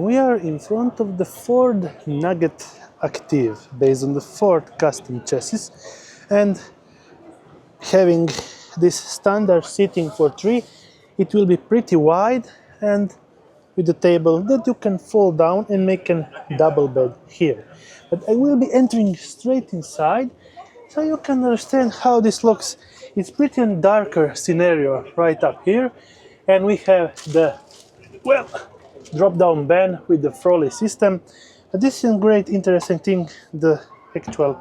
we are in front of the Ford Nugget Active, based on the Ford custom chassis, and having this standard seating for three, it will be pretty wide and with a table that you can fold down and make a double bed here. But I will be entering straight inside so you can understand how this looks. It's pretty a darker scenario right up here, and we have the, well, drop-down van with the trolley system. But this is a great interesting thing, the actual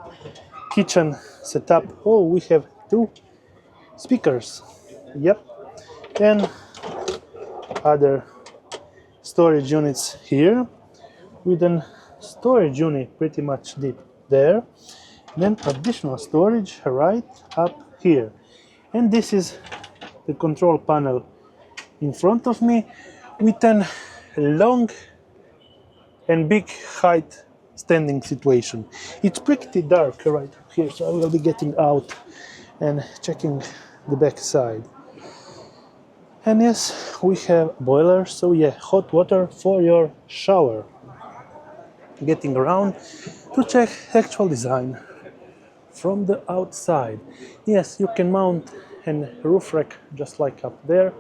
kitchen setup. Oh, we have two speakers, yep, and other storage units here with a storage unit pretty much deep there, then additional storage right up here. And this is the control panel in front of me with a long and big height standing situation. It's pretty dark right here, so I will be getting out and checking the back side. And yes, we have boilers, so yeah, hot water for your shower. Getting around to check actual design from the outside. Yes, you can mount a roof rack just like up there,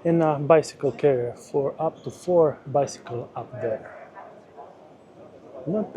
and a bicycle carrier for up to 4 bicycles up there. Not bad.